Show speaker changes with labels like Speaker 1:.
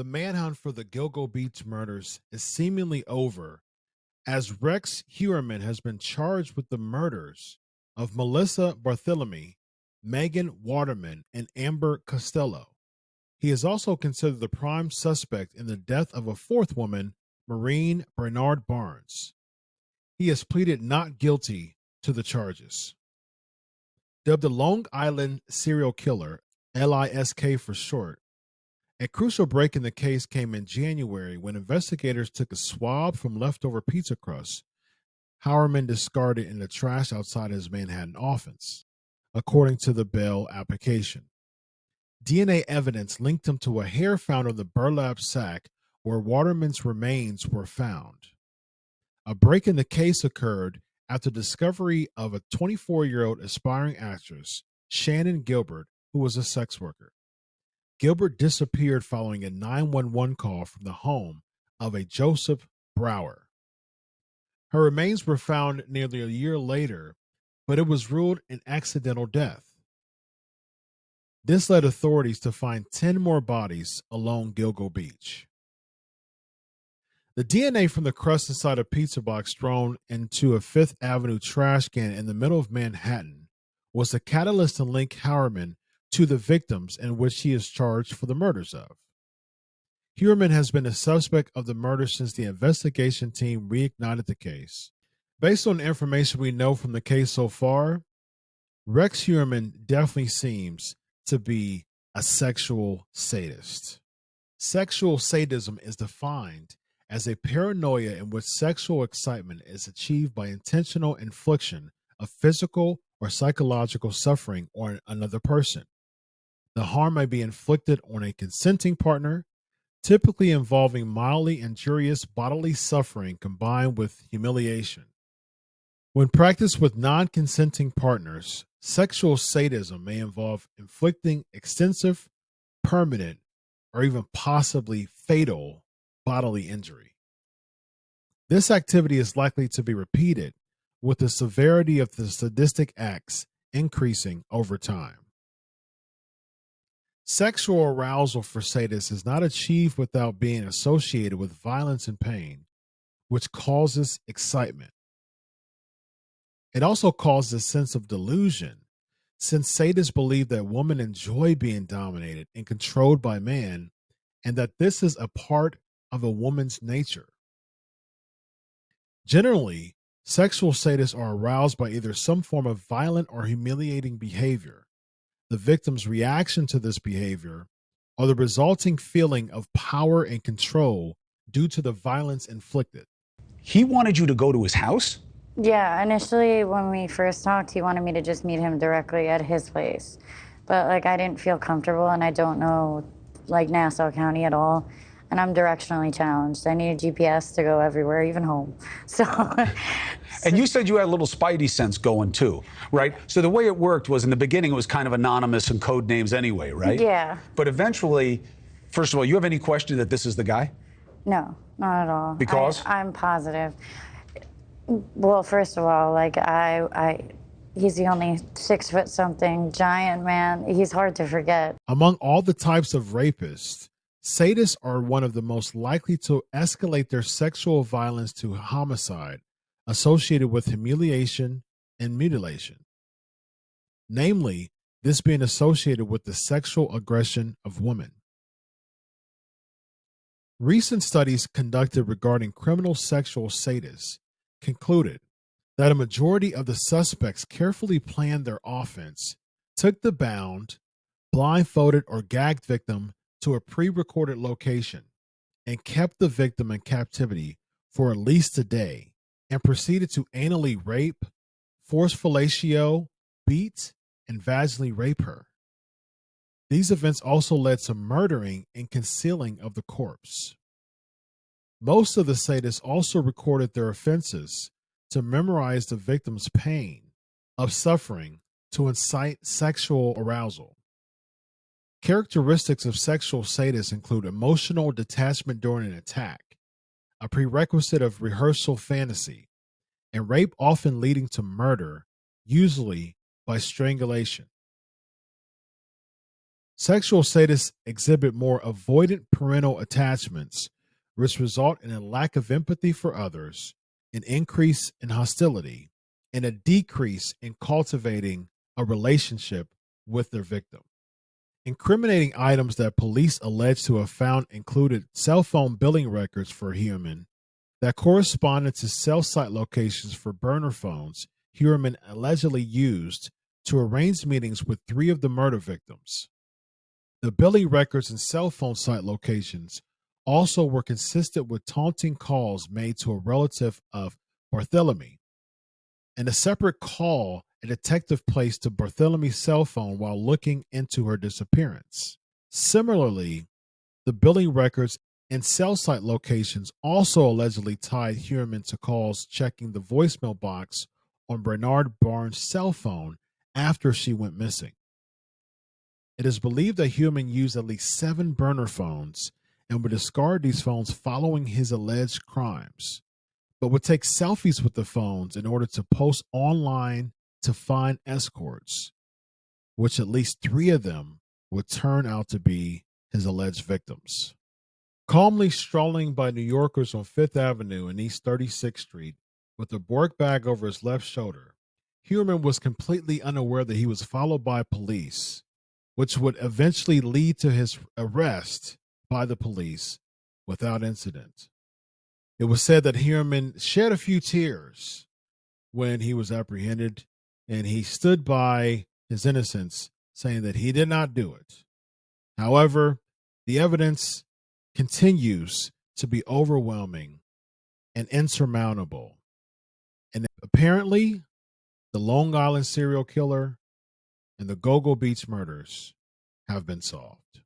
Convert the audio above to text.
Speaker 1: The manhunt for the Gilgo Beach murders is seemingly over, as Rex Heuermann has been charged with the murders of Melissa Bartholomew, Megan Waterman, and Amber Costello. He is also considered the prime suspect in the death of a fourth woman, Maureen Bernard Barnes. He has pleaded not guilty to the charges. Dubbed the Long Island serial killer, LISK for short, a crucial break in the case came in January when investigators took a swab from leftover pizza crust Heuermann discarded in the trash outside his Manhattan office, according to the bail application. DNA evidence linked him to a hair found on the burlap sack where Waterman's remains were found. A break in the case occurred after discovery of a 24-year-old aspiring actress, Shannon Gilbert, who was a sex worker. Gilbert disappeared following a 911 call from the home of a Joseph Brower. Her remains were found nearly a year later, but it was ruled an accidental death. This led authorities to find 10 more bodies along Gilgo Beach. The DNA from the crust inside a pizza box thrown into a Fifth Avenue trash can in the middle of Manhattan was the catalyst to link Heuermann to the victims in which he is charged for the murders of. Heuermann has been a suspect of the murder since the investigation team reignited the case. Based on the information we know from the case so far, Rex Heuermann definitely seems to be a sexual sadist. Sexual sadism is defined as a paranoia in which sexual excitement is achieved by intentional infliction of physical or psychological suffering on another person. The harm may be inflicted on a consenting partner, typically involving mildly injurious bodily suffering combined with humiliation. When practiced with non-consenting partners, sexual sadism may involve inflicting extensive, permanent, or even possibly fatal bodily injury. This activity is likely to be repeated, with the severity of the sadistic acts increasing over time. Sexual arousal for sadists is not achieved without being associated with violence and pain, which causes excitement. It also causes a sense of delusion, since sadists believe that women enjoy being dominated and controlled by man, and that this is a part of a woman's nature. Generally, sexual sadists are aroused by either some form of violent or humiliating behavior, the victim's reaction to this behavior, or the resulting feeling of power and control due to the violence inflicted.
Speaker 2: He wanted you to go to his house?
Speaker 3: Yeah, initially when we first talked, he wanted me to just meet him directly at his place. But I didn't feel comfortable, and I don't know Nassau County at all. And I'm directionally challenged. I need a GPS to go everywhere, even home. So
Speaker 2: And you said you had a little spidey sense going too, right? So the way it worked was in the beginning it was kind of anonymous and code names anyway, right?
Speaker 3: Yeah.
Speaker 2: But eventually, first of all, you have any question that this is the guy?
Speaker 3: No, not at all.
Speaker 2: Because?
Speaker 3: I'm positive. Well, first of all, he's the only 6 foot something giant man. He's hard to forget.
Speaker 1: Among all the types of rapists, sadists are one of the most likely to escalate their sexual violence to homicide, associated with humiliation and mutilation. Namely, this being associated with the sexual aggression of women. Recent studies conducted regarding criminal sexual sadists concluded that a majority of the suspects carefully planned their offense, took the bound, blindfolded, or gagged victim to a pre-recorded location, and kept the victim in captivity for at least a day, and proceeded to anally rape, force fellatio, beat, and vaginally rape her. These events also led to murdering and concealing of the corpse. Most of the sadists also recorded their offenses to memorize the victim's pain of suffering to incite sexual arousal. Characteristics of sexual sadists include emotional detachment during an attack, a prerequisite of rehearsal fantasy, and rape often leading to murder, usually by strangulation. Sexual sadists exhibit more avoidant parental attachments, which result in a lack of empathy for others, an increase in hostility, and a decrease in cultivating a relationship with their victim. Incriminating items that police allege to have found included cell phone billing records for Heuermann that corresponded to cell site locations for burner phones Heuermann allegedly used to arrange meetings with 3 of the murder victims. The billing records and cell phone site locations also were consistent with taunting calls made to a relative of Bartholomew. In a separate call, a detective placed to Bartholomew's cell phone while looking into her disappearance. Similarly, the billing records and cell site locations also allegedly tied Heuermann to calls checking the voicemail box on Bernard Barnes' cell phone after she went missing. It is believed that Heuermann used at least 7 burner phones and would discard these phones following his alleged crimes, but would take selfies with the phones in order to post online to find escorts, which at least 3 of them would turn out to be his alleged victims. Calmly strolling by New Yorkers on Fifth Avenue and East 36th Street with a work bag over his left shoulder, Heuermann was completely unaware that he was followed by police, which would eventually lead to his arrest by the police without incident. It was said that Heuermann shed a few tears when he was apprehended, and he stood by his innocence, saying that he did not do it. However, the evidence continues to be overwhelming and insurmountable. And apparently, the Long Island serial killer and the Gilgo Beach murders have been solved.